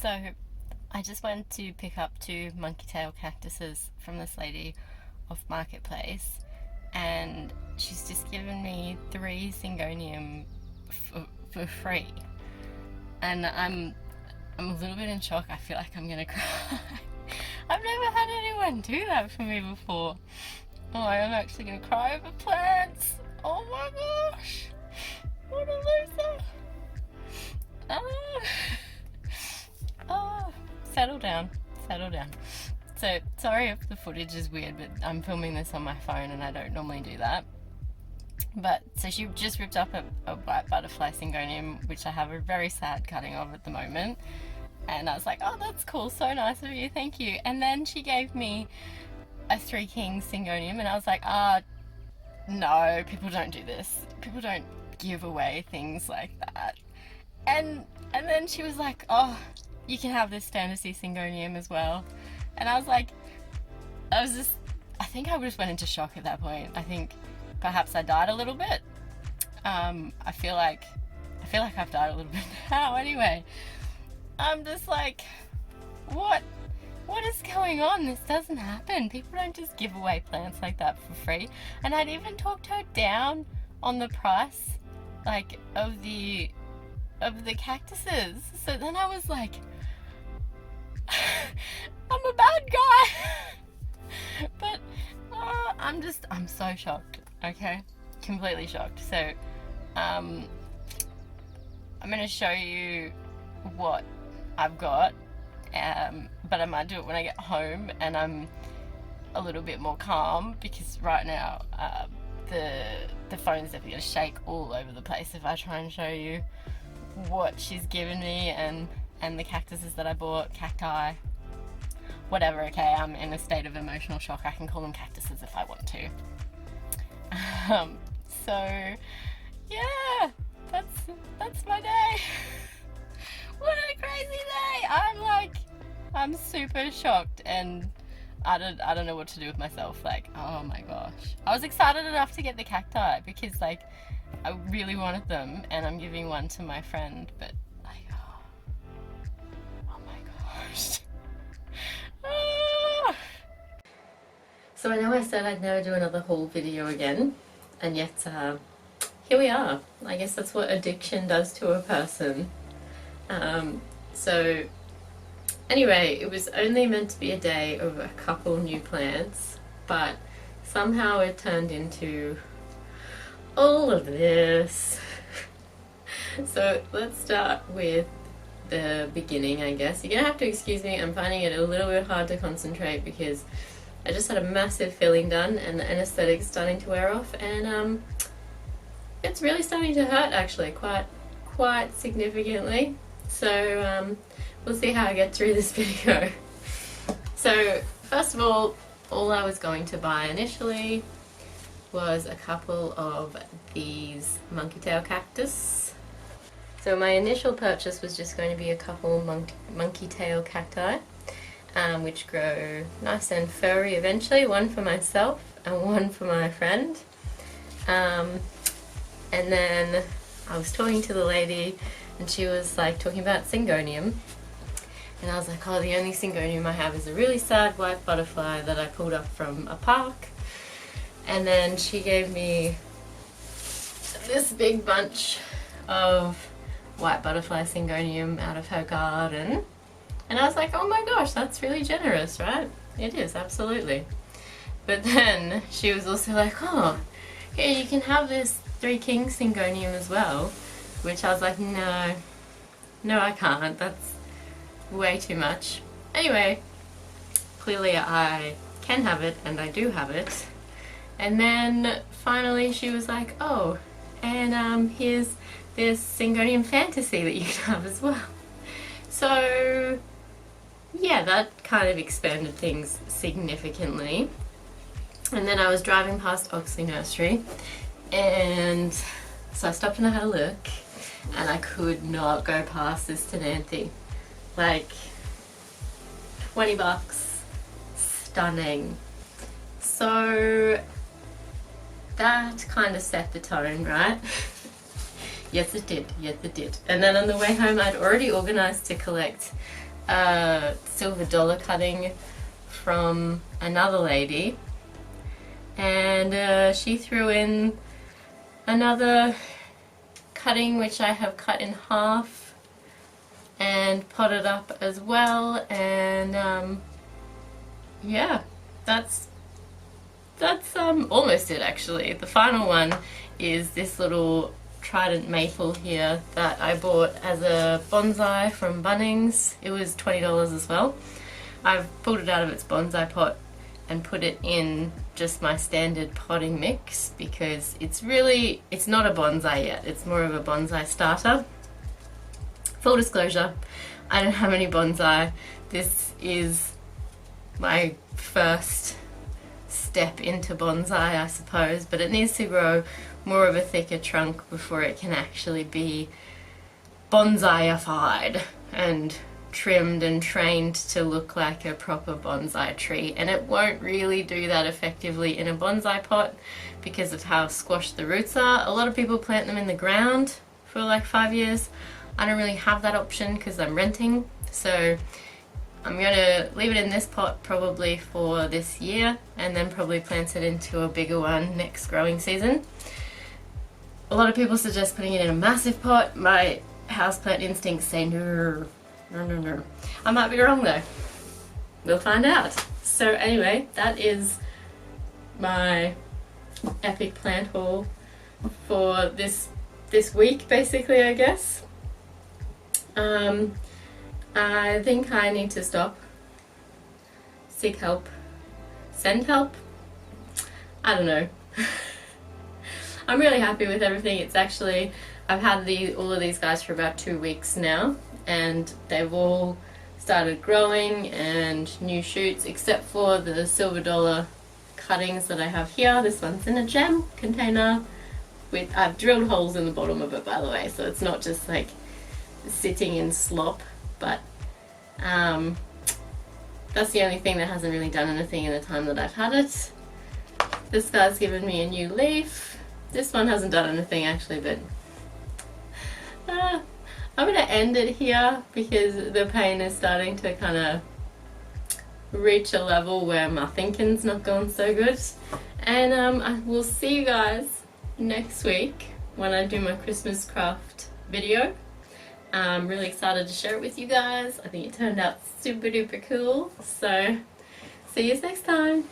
So I just went to pick up two monkey tail cactuses from this lady off Marketplace, and she's just given me three Syngonium for free. And I'm a little bit in shock. I feel like I'm gonna cry. I've never had anyone do that for me before. Oh, I'm actually gonna cry over plants. Oh my gosh. What a loser. Oh. Oh, settle down, settle down. So, sorry if the footage is weird, but I'm filming this on my phone and I don't normally do that. But, so she just ripped up a white butterfly Syngonium, which I have a very sad cutting of at the moment. And I was like, oh, that's cool, so nice of you, thank you. And then she gave me a Three Kings Syngonium, and I was like, no, people don't do this. People don't give away things like that. And then she was like, oh, you can have this fantasy Syngonium as well. And I was like, I think I just went into shock at that point. I think perhaps I died a little bit. I feel like I've died a little bit now. Anyway, I'm just like, what is going on? This doesn't happen. People don't just give away plants like that for free. And I'd even talked her down on the price, like, of the cactuses. So then I was like, I'm a bad guy. But I'm so shocked. Okay, completely shocked. So I'm gonna show you what I've got, but I might do it when I get home and I'm a little bit more calm, because right now the phone's definitely gonna shake all over the place if I try and show you what she's given me and the cactuses that I bought, cacti, whatever. Okay, I'm in a state of emotional shock. I can call them cactuses if I want to. So yeah, that's my day. What a crazy day! I'm super shocked, and I don't know what to do with myself. Like, oh my gosh, I was excited enough to get the cacti because, like, I really wanted them, and I'm giving one to my friend, but like, oh my gosh. Ah. So I know I said I'd never do another haul video again, and yet here we are. I guess that's what addiction does to a person. So anyway, it was only meant to be a day of a couple new plants, but somehow it turned into all of this. So let's start with the beginning, I guess. You're gonna have to excuse me, I'm finding it a little bit hard to concentrate because I just had a massive filling done and the anesthetic's starting to wear off, and it's really starting to hurt actually, quite significantly. So we'll see how I get through this video. So first of all I was going to buy initially was a couple of these monkey tail cactus. So my initial purchase was just going to be a couple monkey tail cacti, which grow nice and furry eventually, one for myself and one for my friend. And then I was talking to the lady and she was like talking about Syngonium, and I was like, oh, the only Syngonium I have is a really sad white butterfly that I pulled up from a park. And then she gave me this big bunch of white butterfly Syngonium out of her garden, and I was like, oh my gosh, that's really generous, right? It is, absolutely. But then she was also like, oh, here, you can have this Three Kings Syngonium as well, which I was like, no I can't, that's way too much. Anyway, clearly I can have it, and I do have it. And then finally she was like, oh, and here's this Syngonium Fantasy that you can have as well. So yeah, that kind of expanded things significantly. And then I was driving past Oxley Nursery, and so I stopped and I had a look, and I could not go past this Tenanthe. Like, $20, stunning. So that kind of set the tone, right? Yes it did, yes it did. And then on the way home I'd already organised to collect a silver dollar cutting from another lady, and she threw in another cutting which I have cut in half and potted up as well, and yeah, that's almost it actually. The final one is this little trident maple here that I bought as a bonsai from Bunnings. It was $20 as well. I've pulled it out of its bonsai pot and put it in just my standard potting mix because it's not a bonsai yet. It's more of a bonsai starter. Full disclosure, I don't have any bonsai. This is my first step into bonsai, I suppose, but it needs to grow more of a thicker trunk before it can actually be bonsai-ified and trimmed and trained to look like a proper bonsai tree. And it won't really do that effectively in a bonsai pot because of how squashed the roots are. A lot of people plant them in the ground for like 5 years. I don't really have that option because I'm renting, so I'm going to leave it in this pot probably for this year and then probably plant it into a bigger one next growing season. A lot of people suggest putting it in a massive pot. My houseplant instincts say no. I might be wrong though. We'll find out. So anyway, that is my epic plant haul for this week basically, I guess. I think I need to stop, seek help, send help. I don't know. I'm really happy with everything. It's actually, I've had all of these guys for about 2 weeks now, and they've all started growing and new shoots, except for the silver dollar cuttings that I have here. This one's in a gem container with, I've drilled holes in the bottom of it, by the way, so it's not just like sitting in slop, but that's the only thing that hasn't really done anything in the time that I've had it. This guy's given me a new leaf. This one hasn't done anything actually, but I'm going to end it here because the pain is starting to kind of reach a level where my thinking's not going so good. And I will see you guys next week when I do my Christmas craft video. I'm really excited to share it with you guys. I think it turned out super duper cool. So see you next time.